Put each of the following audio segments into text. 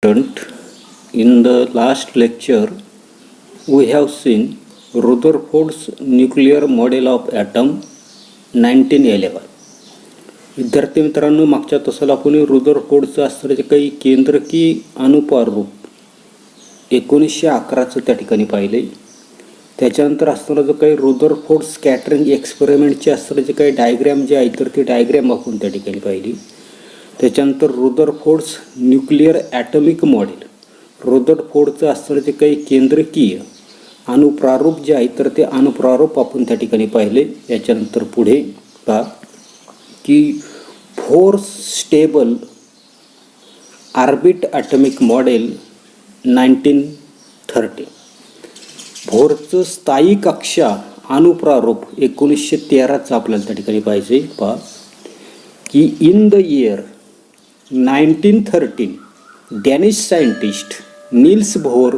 student, in the last lecture we have seen Rutherford's nuclear model of atom 1911. विद्यार्थी मित्रांनो, मागच्या तासाला आपण रुदरफोर्डचं असणारे काही केंद्रकी अनुपारूप 1911चं त्या ठिकाणी पाहिले. त्याच्यानंतर असणारा जो काही रुदरफोर्ड स्कॅटरिंग एक्सपेरिमेंटचे असणारे काही डायग्रॅम जे आहेत तर ती डायग्रॅम आपण त्या ठिकाणी पाहिली. त्याच्यानंतर रुदरफोर्ड्स न्यूक्लिअर ॲटॉमिक मॉडेल, रुदरफोर्डचं असणारे जे काही केंद्रकीय अनुप्रारूप जे आहे तर ते अनुप्रारूप आपण त्या ठिकाणी पाहिले. याच्यानंतर पुढे पहा की force stable orbit atomic model 1930, भोरचं स्थायी कक्षा अनुप्रारूप 1913चं आपल्याला त्या ठिकाणी पाहिजे. पहा की in the year 1913 Danish scientist Niels Bohr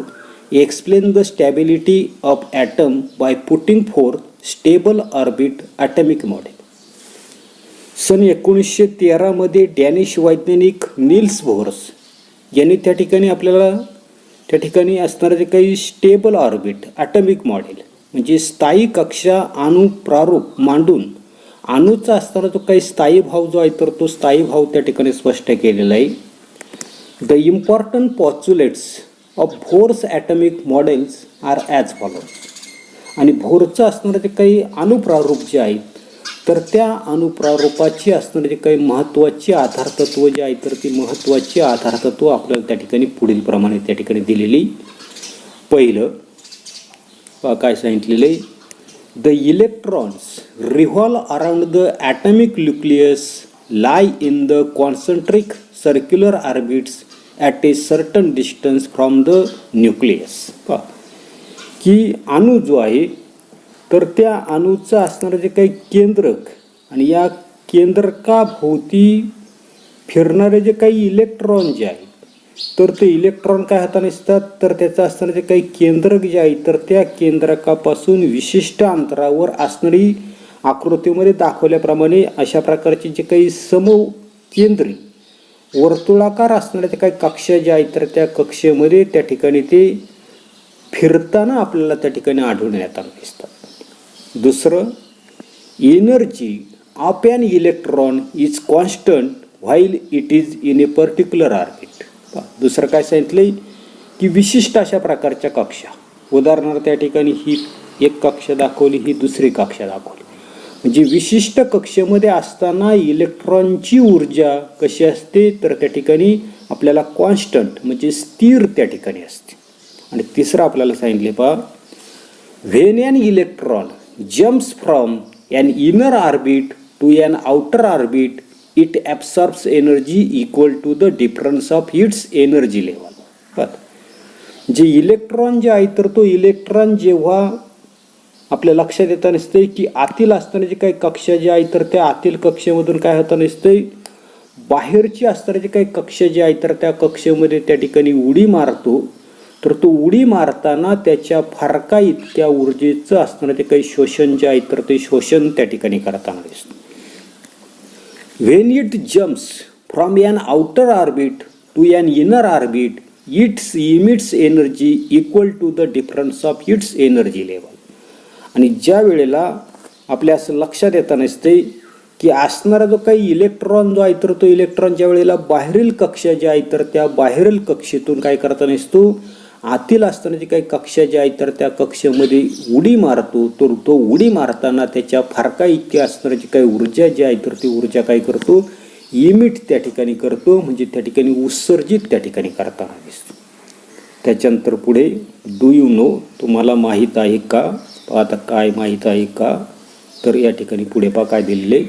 explain the stability of atom by putting forth stable orbit atomic model. सन 1913 डॅनिश वैज्ञानिक नील्स बोहर्स यांनी त्या ठिकाणी आपल्याला त्या ठिकाणी असणारे जे काही स्टेबल ऑर्बिट ॲटॉमिक मॉडेल म्हणजे स्थायी कक्षा अनुप्रारूप मांडून अणूचा असणारा जो काही स्थायी भाव जो आहे तर तो स्थायी भाव त्या ठिकाणी स्पष्ट केलेला आहे. The important postulates of Bohr's atomic models are as follow. आणि बोहरचं असणारे जे काही अनुप्रारूप जे आहेत तर त्या अनुप्रारूपाची असणारे जे काही महत्त्वाची आधारतत्व जे आहे तर ती महत्त्वाची आधारतत्व आपल्याला त्या ठिकाणी पुढील प्रमाणे त्या ठिकाणी दिलेली. पहिलं काय सांगितलेलं आहे, the electrons revolve around the atomic nucleus lie in the concentric circular orbits at a certain distance from the nucleus. की अणू जो आहे तर त्या अणूचं असणारं जे काही केंद्रक आणि या केंद्रकाभोवती फिरणारे जे काही इलेक्ट्रॉन जे आहेत तर ते इलेक्ट्रॉन काय हाताने असतात तर त्याचं असणारे जे काही केंद्रक जे आहे तर त्या केंद्रकापासून विशिष्ट अंतरावर असणारी आकृतीमध्ये दाखवल्याप्रमाणे अशा प्रकारची जे काही समकेंद्री वर्तुळाकार असणाऱ्या त्या काही कक्षा ज्या आहेत तर त्या कक्षेमध्ये त्या ठिकाणी ते फिरताना आपल्याला त्या ठिकाणी आढळून येताना दिसतात. दुसरं, energy of an electron is constant while it is in a particular orbit. दुसरं काय सांगितलं की विशिष्ट अशा प्रकारच्या कक्षा, उदाहरणार्थ त्या ठिकाणी ही एक कक्षा दाखवली, ही दुसरी कक्षा दाखवली, म्हणजे विशिष्ट कक्षेमध्ये असताना इलेक्ट्रॉनची ऊर्जा कशी असते तर त्या ठिकाणी आपल्याला कॉन्स्टंट म्हणजे स्थिर त्या ठिकाणी असते. आणि तिसरं आपल्याला सांगितले पहा, when an electron jumps from an inner orbit to an outer orbit it absorbs energy equal to the difference of its energy level. जे इलेक्ट्रॉन जे आहे तर तो इलेक्ट्रॉन जेव्हा आपल्या लक्षात येता नसते की आतील असताना जे काही कक्षा जे आहे तर त्या आतील कक्षेमधून काय होता नसते, बाहेरची असणारे जे काही कक्षा जे आहे तर त्या कक्षेमध्ये त्या ठिकाणी उडी मारतो तर तो उडी मारताना त्याच्या फारका इतक्या ऊर्जेचं असणारं ते काही शोषण जे आहे तर ते शोषण त्या ठिकाणी करताना दिसतं. When it jumps from an outer orbit to an inner orbit it's emits energy equal to the difference of its energy level. आणि ज्या वेळेला आपल्या असं लक्षात येता नसते की असणारा जो काही इलेक्ट्रॉन जो आहे तर तो इलेक्ट्रॉन ज्या वेळेला बाहेरील कक्षा ज्या आहे तर त्या बाहेरील कक्षेतून काय करता नसतो, आतील असताना जी काही कक्षा ज्या आहेत तर त्या कक्षेमध्ये उडी मारतो तर तो उडी मारताना त्याच्या फारका इतकी असणारी काही ऊर्जा जी आहे तर ती ऊर्जा काय करतो, इमिट त्या ठिकाणी करतो म्हणजे त्या ठिकाणी उत्सर्जित त्या ठिकाणी करताना दिसतो. त्याच्यानंतर पुढे डू यू नो, तुम्हाला माहीत आहे का. आता काय माहीत आहे का तर या ठिकाणी पुढे पहा काय दिलेले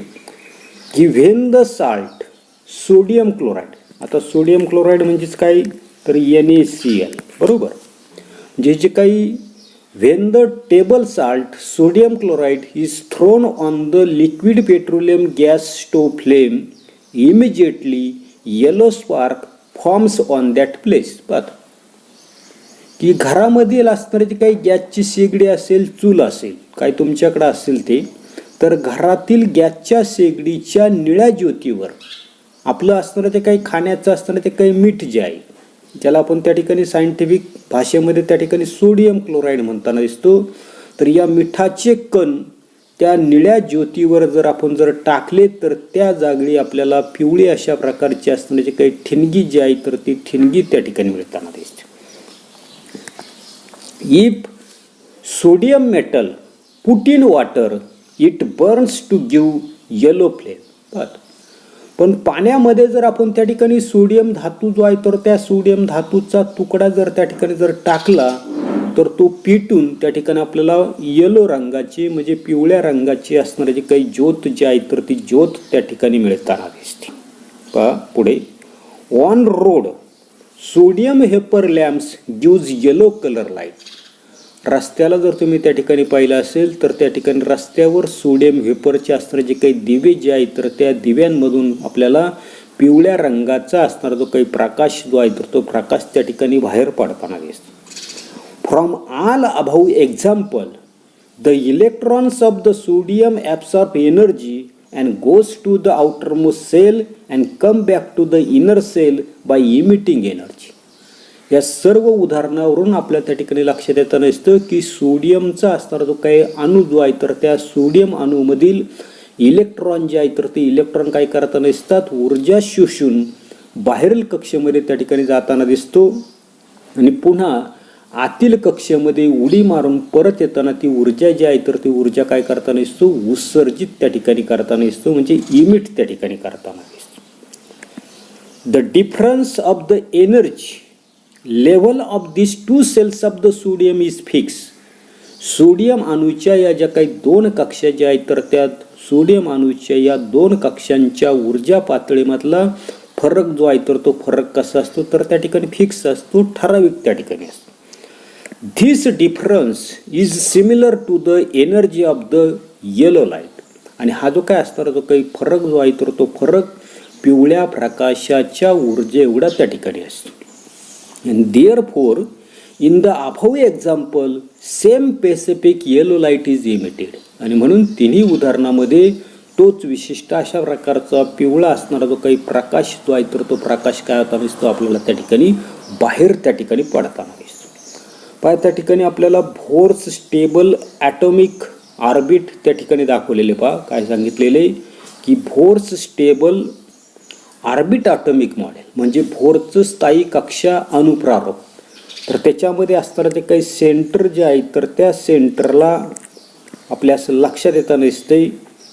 की when the salt sodium chloride. आता सोडियम क्लोराईड म्हणजेच काय तर NaCl, बरोबर. म्हणजे जे काही when the table salt sodium chloride is throne on the liquid petroleum gas stove flame immediately yellow spark forms on that place. पाहता की घरामध्ये असणारी जी काही गॅसची शेगडी असेल, चूल असेल, काय तुमच्याकडे असेल ते, तर घरातील गॅसच्या शेगडीच्या निळ्या ज्योतीवर आपलं असणारं ते काही खाण्याचं असणारं ते काही मीठ जे आहे ज्याला आपण त्या ठिकाणी सायंटिफिक भाषेमध्ये त्या ठिकाणी सोडियम क्लोराईड म्हणताना दिसतो. तर या मिठाचे कण त्या निळ्या ज्योतीवर जर आपण टाकले तर त्या जागी आपल्याला पिवळी अशा प्रकारची असणारी काही ठिणगी जी आहे तर ती ठिणगी त्या ठिकाणी मिळताना दिसते. If sodium metal put in water it burns to give yellow flame. पण पाण्यामध्ये जर आपण त्या ठिकाणी सोडियम धातू जो आहे तर त्या सोडियम धातूचा तुकडा जर त्या ठिकाणी टाकला तर तो पेटून त्या ठिकाणी आपल्याला येलो रंगाची म्हणजे पिवळ्या रंगाची असणारी जी काही ज्योत जी आहे तर ती ज्योत त्या ठिकाणी मिळताना दिसते. पहा पुढे, on road sodium हेपर lamps gives yellow colour light. रस्त्याला जर तुम्ही त्या ठिकाणी पाहिलं असेल तर त्या ठिकाणी रस्त्यावर सोडियम व्हेपरचे असणारे जे काही दिवे जे आहेत तर त्या दिव्यांमधून आपल्याला पिवळ्या रंगाचा असणारा जो काही प्रकाश जो आहे तर तो प्रकाश त्या ठिकाणी बाहेर पडताना दिसतो. From all above example the electrons of the sodium absorb energy and goes to the outermost shell and come back to the inner shell by emitting energy. या सर्व उदाहरणावरून आपल्या त्या ठिकाणी लक्षात येताना दिसतं की सोडियमचा असणारा जो काही अणू जो आहे तर त्या सोडियम अणूमधील इलेक्ट्रॉन जे आहे तर ते इलेक्ट्रॉन काय करताना दिसतात, ऊर्जा शोषून बाहेरील कक्षेमध्ये त्या ठिकाणी जाताना दिसतो आणि पुन्हा आतील कक्षेमध्ये उडी मारून परत येताना ती ऊर्जा जी आहे तर ती ऊर्जा काय करताना दिसतो, उत्सर्जित त्या ठिकाणी करताना दिसतो म्हणजे इमिट त्या ठिकाणी करताना दिसतो. The difference of the energy level of this two shells of the sodium is fix. सोडियम अणूच्या या ज्या काही दोन कक्षा ज्या आहेत तर त्या सोडियम अणूच्या या दोन कक्षांच्या ऊर्जा पातळीमधला फरक जो आहे तर तो फरक कसा असतो तर त्या ठिकाणी फिक्स असतो, ठराविक त्या ठिकाणी असतो. This difference is similar to the energy of the yellow light. आणि हा जो काय असणारा जो काही फरक जो आहे तर तो फरक पिवळ्या प्रकाशाच्या ऊर्जे एवढा त्या ठिकाणी असतो. And therefore, in the above example, same specific yellow light is emitted. आणि म्हणून तिन्ही उदाहरणामध्ये तोच विशिष्ट अशा प्रकारचा पिवळा असणारा जो काही प्रकाश जो आहे तर तो प्रकाश काय होता दिसतो आपल्याला त्या ठिकाणी बाहेर त्या ठिकाणी पडताना दिसतो. पाय त्या ठिकाणी आपल्याला बोर्स स्टेबल ॲटॉमिक ऑर्बिट त्या ठिकाणी दाखवलेले. पहा काय सांगितलेले की Bohr's stable orbit atomic model म्हणजे बोरचं स्थायी कक्षा अनुप्रारोप. तर त्याच्यामध्ये असणारं जे काही सेंटर जे आहे तर त्या सेंटरला आपल्या असं लक्षात येताना दिसतंय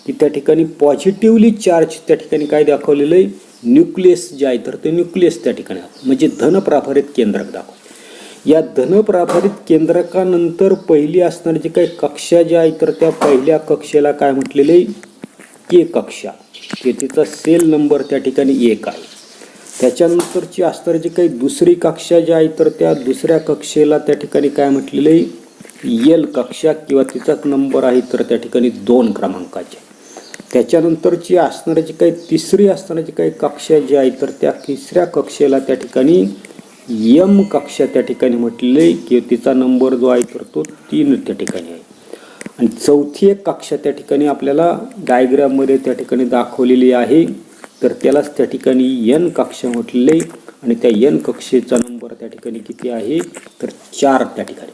की त्या ठिकाणी पॉझिटिव्हली चार्ज त्या ठिकाणी काय दाखवलेलं आहे, न्यूक्लियस जे आहे तर ते न्यूक्लियस त्या ठिकाणी म्हणजे धनप्राभारित केंद्रक दाखव. या धनप्राभारित केंद्रकानंतर पहिली असणारी जी काही कक्षा ज्या आहे तर त्या पहिल्या कक्षेला काय म्हटलेलं आहे, के कक्षा. ते तिचा सेल नंबर त्या ठिकाणी 1 आहे. त्याच्यानंतरची असणारी जी काही दुसरी कक्षा जी आहे तर त्या दुसऱ्या कक्षेला त्या ठिकाणी काय म्हटलेलं आहे, एल कक्षा किंवा तिचाच नंबर आहे तर त्या ठिकाणी 2 क्रमांकाचे. त्याच्यानंतरची असणारी जी काही तिसरी असणारी जी काही कक्षा जी आहे तर त्या तिसऱ्या कक्षेला त्या ठिकाणी यम कक्षा त्या ठिकाणी म्हटलेलं आहे की तिचा नंबर जो आहे तर तो 3 त्या ठिकाणी आहे. आणि चौथी एक कक्षा त्या ठिकाणी आपल्याला डायग्राममध्ये त्या ठिकाणी दाखवलेली आहे तर त्यालाच त्या ठिकाणी एन कक्षा म्हटलेले आहे आणि त्या एन कक्षेचा नंबर त्या ठिकाणी किती आहे तर 4 त्या ठिकाणी.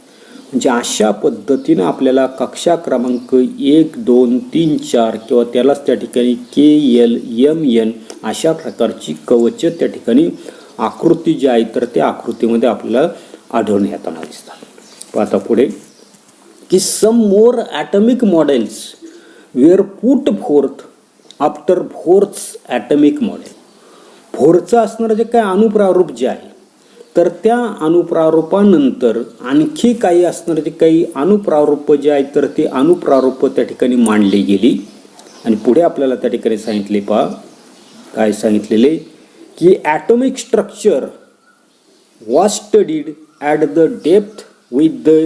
म्हणजे अशा पद्धतीनं आपल्याला कक्षा क्रमांक 1, 2, 3, 4 किंवा त्यालाच त्या ठिकाणी के एल एम एन अशा प्रकारची कवच त्या ठिकाणी आकृती जी आहे तर त्या आकृतीमध्ये आपल्याला आढळून येताना दिसतात. आता पुढे की some more atomic models were put forth after Bohr's atomic model. बोरचं असणारं जे काही अणुप्रारूप जे आहे तर त्या अणुप्रारूपानंतर आणखी काही असणारे जे काही अणुप्रारूप जे आहे तर ते अणुप्रारूप त्या ठिकाणी मांडली गेली. आणि पुढे आपल्याला त्या ठिकाणी सांगितले, पहा काय सांगितलेले की atomic structure was studied at the depth with the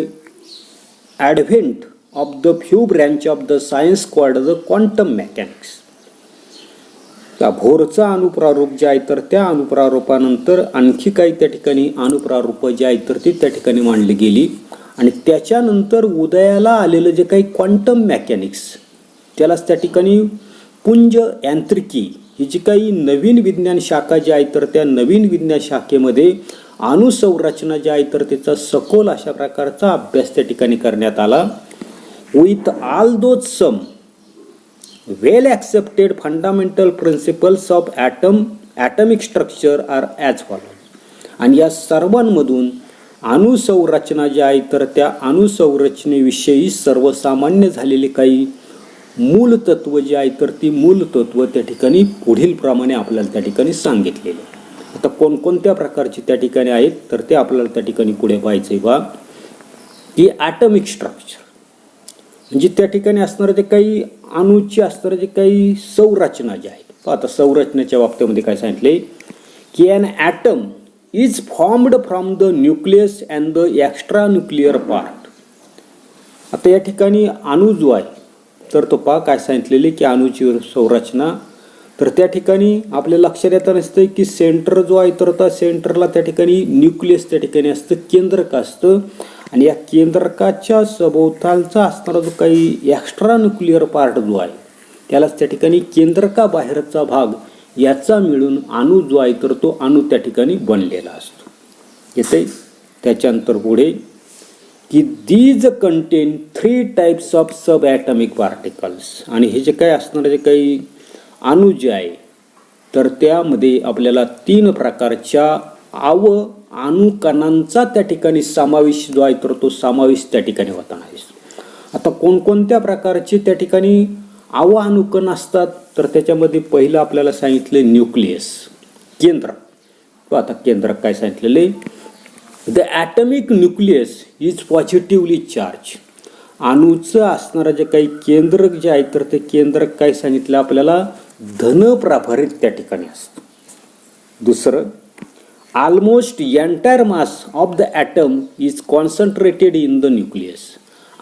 advent of the few branch of the science called the quantum mechanics. त्या भोरचा अणुप्रारूप जे आहे तर त्या अणुप्रारूपानंतर आणखी काही त्या ठिकाणी अणुप्रारूप जे आहे तर ती त्या ठिकाणी मांडली गेली. आणि त्याच्यानंतर उदयाला आलेलं जे काही क्वांटम मेकॅनिक्स त्यालाच त्या ठिकाणी पुंज यांत्रिकी ही जी काही नवीन विज्ञान शाखा जी आहे तर त्या नवीन विज्ञान शाखेमध्ये अणुसंरचना जी आहे तर त्याचा सखोल अशा प्रकारचा अभ्यास त्या ठिकाणी करण्यात आला. With all those some well accepted fundamental principles of atomic structure are as follow. आणि या सर्वांमधून अणुसंरचना जी आहे तर त्या अणुसंरचनेविषयी सर्वसामान्य झालेली काही मूल तत्व जी आहे तर ती मूल तत्व त्या ठिकाणी पुढील प्रमाणे आपल्याला त्या ठिकाणी सांगितलेले. आता कोणकोणत्या प्रकारची त्या ठिकाणी आहेत तर ते आपल्याला त्या ठिकाणी पुढे पाहायचे बा की ॲटमिक स्ट्रक्चर म्हणजे त्या ठिकाणी असणारे ते काही अणूची असणारे जे काही संरचना जी आहे. आता संरचनेच्या बाबतीमध्ये काय सांगितले की an atom is formed from the nucleus and the extra nuclear part. आता या ठिकाणी अणू जो आहे तर तो काय सांगितलेले की अणूची संरचना तर त्या ठिकाणी आपल्या लक्षात येतं नसतं की सेंटर जो आहे तर त्या सेंटरला त्या ठिकाणी न्यूक्लियस त्या ठिकाणी असतं, केंद्रक असतं. आणि या केंद्रकाच्या सभोवतालचा असणारा जो काही एक्स्ट्रा न्यूक्लिअर पार्ट जो आहे त्यालाच त्या ठिकाणी केंद्रकाबाहेरचा भाग याचा मिळून अणू जो आहे तर तो अणू त्या ठिकाणी बनलेला असतो. येते त्याच्यानंतर पुढे की these contain 3 types of sub atomic particles. आणि हे जे काही असणारे जे काही अणू जे आहे तर त्यामध्ये आपल्याला 3 प्रकारच्या अणुकणांचा त्या ठिकाणी समावेश जो आहे तर तो समावेश त्या ठिकाणी होताना दिसतो. आता कोणकोणत्या प्रकारचे त्या ठिकाणी अणुकण असतात तर त्याच्यामध्ये पहिलं आपल्याला सांगितले न्यूक्लियस, केंद्रक. आता केंद्रक काय सांगितलेले the atomic nucleus is positively charge. अणूचं असणारं जे काही केंद्रक जे आहे तर ते केंद्रक काय सांगितलं आपल्याला धनप्रभारित त्या ठिकाणी असतं. दुसरं almost entire mass of the atom is concentrated in the nucleus.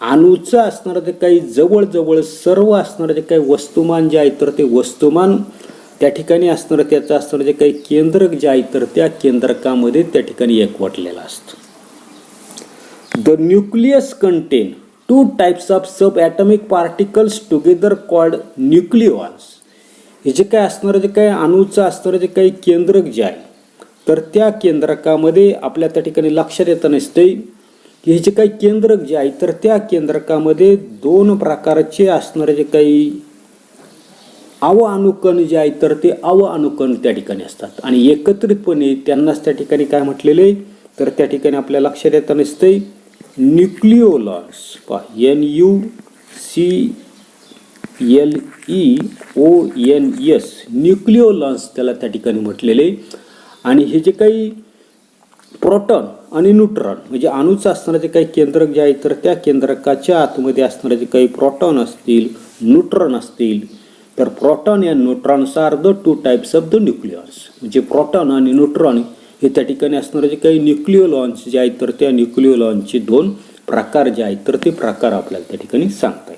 अणूचं असणारं ते काही जवळजवळ सर्व असणारं जे काही वस्तुमान जे आहे तर ते वस्तुमान त्या ठिकाणी असणारं त्याचं असणारं जे काही केंद्रक जे आहे तर त्या केंद्रकामध्ये त्या ठिकाणी एकवटलेलं असतं. The nucleus contain 2 types of sub atomic particles together called nucleons. हे जे काय असणारं जे काही अणूचं असणारं जे काही केंद्रक जे आहे तर त्या केंद्रकामध्ये आपल्या त्या ठिकाणी लक्षात येतं नसते की हे जे काही केंद्रक जे आहे तर त्या केंद्रकामध्ये 2 प्रकारचे असणारे जे काही अणुकण जे आहे तर ते अणुकण त्या ठिकाणी असतात आणि एकत्रितपणे त्यांनाच त्या ठिकाणी काय म्हटलेले तर त्या ठिकाणी आपल्या लक्षात येतं नसते न्यूक्लिओलॉन्स. NUCLEONS न्यूक्लिओलॉन्स त्याला त्या ठिकाणी म्हटलेले. आणि हे जे काही प्रोटॉन आणि न्यूट्रॉन म्हणजे अणूचं असणारं जे काही केंद्रक जे आहे तर त्या केंद्रकाच्या आतमध्ये असणारे जे काही प्रोटॉन असतील, न्यूट्रॉन असतील तर प्रोटॉन या neutrons are the 2 types of the nucleons. म्हणजे प्रोटॉन आणि न्यूट्रॉन हे त्या ठिकाणी असणारे जे काही न्यूक्लिओलॉन्स जे आहेत तर त्या न्यूक्लिओलॉन्सचे 2 प्रकार जे आहेत तर ते प्रकार आपल्याला त्या ठिकाणी सांगता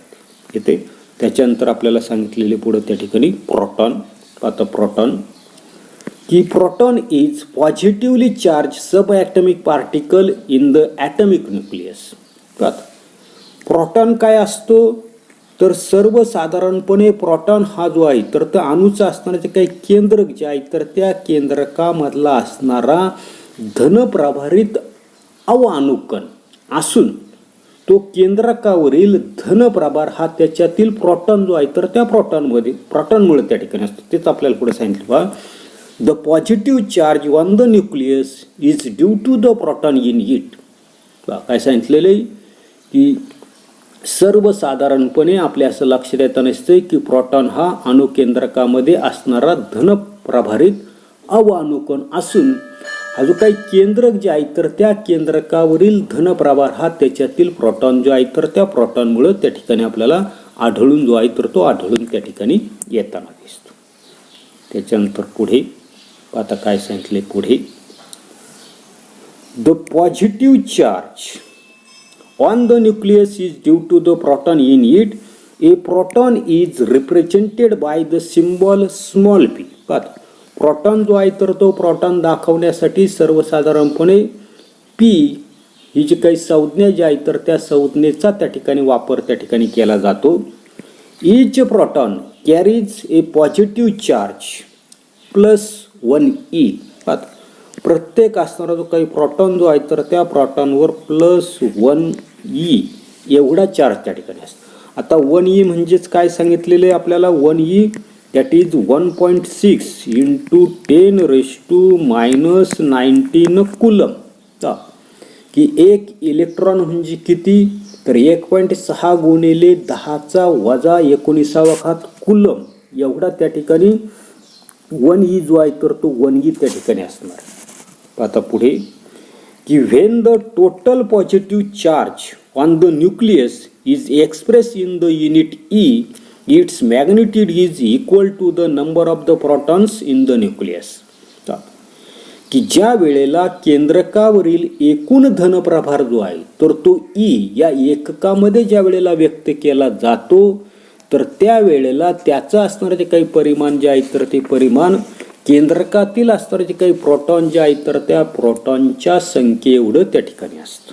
येते. त्याच्यानंतर आपल्याला सांगितलेले पुढे त्या ठिकाणी प्रोटॉन. आता प्रोटॉन की proton is positively charge sub atomic particle in the atomic nucleus. Proton काय असतो तर सर्वसाधारणपणे प्रोटॉन हा जो आहे तर त्या अणूचा असणारे जे काही केंद्रक जे आहे तर त्या केंद्रकामधला असणारा धनप्रभारित अणुकण असून तो केंद्रकावरील धनप्रभार हा त्याच्यातील प्रोटॉन जो आहे तर त्या प्रोटॉनमुळे त्या ठिकाणी असतो. तेच आपल्याला पुढे सांगितलं बा the positive charge on the nucleus is due to the proton in it. काय सांगितलेलं आहे की सर्वसाधारणपणे आपल्या असं लक्षात येतं नसतं की प्रोटॉन हा अणुकेंद्रकामध्ये असणारा धनप्रभारित अणुकण असून हा जो काही केंद्रक जे आहे तर त्या केंद्रकावरील धनप्रभार हा त्याच्यातील प्रोटॉन जो आहे तर त्या प्रोटॉनमुळे त्या ठिकाणी आपल्याला आढळून जो आहे तर तो आढळून त्या ठिकाणी येताना दिसतो. त्याच्यानंतर पुढे आता काय सांगितले पुढे the positive charge on the nucleus is due to the proton in it. A proton is represented by the symbol small p. Proton जो आहे तर तो प्रोटॉन दाखवण्यासाठी सर्वसाधारणपणे p ही जी काही संज्ञा जी आहे तर त्या संज्ञेचा त्या ठिकाणी वापर त्या ठिकाणी केला जातो. इच प्रोटॉन कॅरीज ए पॉझिटिव्ह चार्ज प्लस 1e. प्रत्येक असणारा जो काही प्रोटॉन जो आहे तर त्या प्रोटॉनवर प्लस 1e एवढा चार्ज त्या ठिकाणी असतो. आता 1e म्हणजेच काय सांगितलेलं आहे आपल्याला, 1e that is 1.6 into 10⁻⁻19 coulomb. की एक इलेक्ट्रॉन म्हणजे किती, तर 1.6 गुणिले 10⁻⁻19 कुलम एवढा त्या ठिकाणी 1e जो आहे तर तो 1e त्या ठिकाणी असणार. आता पुढे की when the total positive charge on the nucleus is express in the unit E, its magnitude is equal to the number of the protons in the nucleus. की ज्या वेळेला केंद्रकावरील एकूण धनप्रभार जो आहे तर तो ई या एककामध्ये ज्या वेळेला व्यक्त केला जातो तर त्या वेळेला त्याचं असणारे जे काही परिमाण जे आहे तर ते परिमाण केंद्रकातील असणारे जे काही प्रोटॉन जे आहे तर त्या प्रोटॉनच्या संख्ये एवढं त्या ठिकाणी असतं.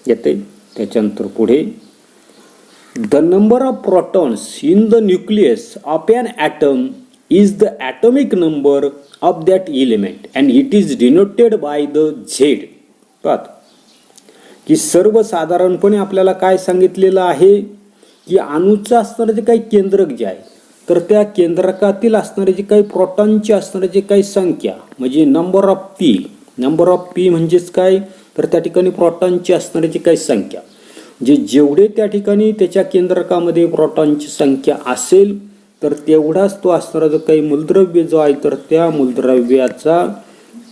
येते त्याच्यानंतर पुढे the number of protons in the nucleus of an atom is the atomic number of that element and it is denoted by the Z. की सर्वसाधारणपणे आपल्याला काय सांगितलेलं आहे की अणूचं असणारं जे काही केंद्रक जे आहे तर त्या केंद्रकातील असणारे जे काही प्रोटॉनची असणारे जे काही संख्या म्हणजे number of P. Number of P म्हणजेच काय, तर त्या ठिकाणी प्रोटॉनची असणारी जी काही संख्या जे जेवढे त्या ठिकाणी त्याच्या केंद्रकामध्ये प्रोटॉनची संख्या असेल तर तेवढाच तो असणारा जो काही मूलद्रव्य जो आहे तर त्या मूलद्रव्याचा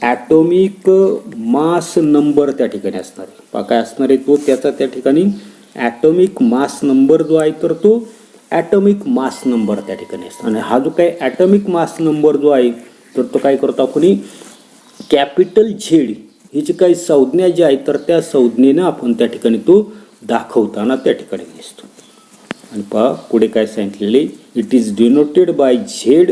ॲटॉमिक मास नंबर त्या ठिकाणी असणार आहे. काय असणार आहे तो त्याचा त्या ठिकाणी ॲटॉमिक मास नंबर जो आहे तर तो ॲटॉमिक मास नंबर त्या ठिकाणी असतो. आणि हा जो काही ॲटॉमिक मास नंबर जो आहे तर तो काय करतो आपण कॅपिटल झेड ही जी काही संज्ञा जी आहे तर त्या संज्ञेनं आपण त्या ठिकाणी तो दाखवताना त्या ठिकाणी दिसतो. आणि पहा पुढे काय सांगितलेले, it is denoted bye Z.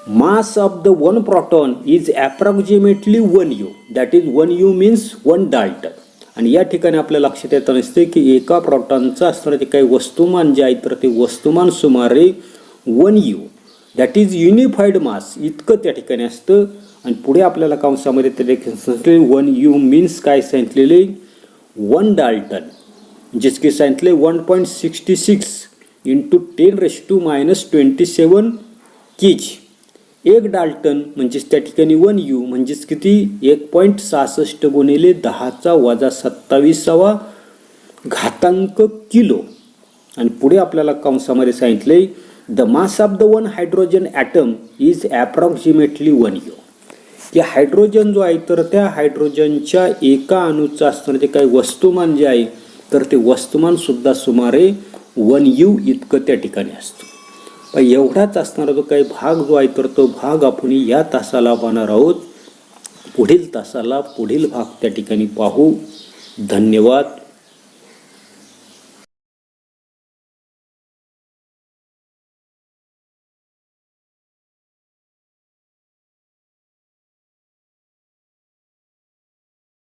Mass of the one proton is approximately 1u, that is 1u means 1 Dalton. आणि या ठिकाणी आपल्या लक्षात येत असते की एका प्रोटॉनचं असणारं जे काही वस्तुमान जे आहे तर ते वस्तुमान सुमारे 1u that is unified mass इतकं त्या ठिकाणी असतं. आणि पुढे आपल्याला कंसामध्ये ते देखील 1u मीन्स काय सांगितलेले 1 डाल्टन, म्हणजेच की सांगितले 1.66 इंटू 10⁻⁻27 kg. 1 डाल्टन म्हणजेच त्या ठिकाणी 1u म्हणजेच किती 1.66 गुणिले 10⁻27 घातांक किलो. आणि पुढे आपल्याला कंसामध्ये सांगितले the mass of the one hydrogen atom is approximately 1u. की हायड्रोजन जो आहे तर त्या हायड्रोजनच्या एका अणूचं असणारं जे काही वस्तुमान जे आहे तर ते वस्तुमान सुद्धा सुमारे 1u इतकं त्या ठिकाणी असतं. एवढाच असणारा जो काही भाग जो आहे तर तो भाग आपण या तासाला पाहणार आहोत. पुढील तासाला पुढील भाग त्या ठिकाणी पाहू. धन्यवाद.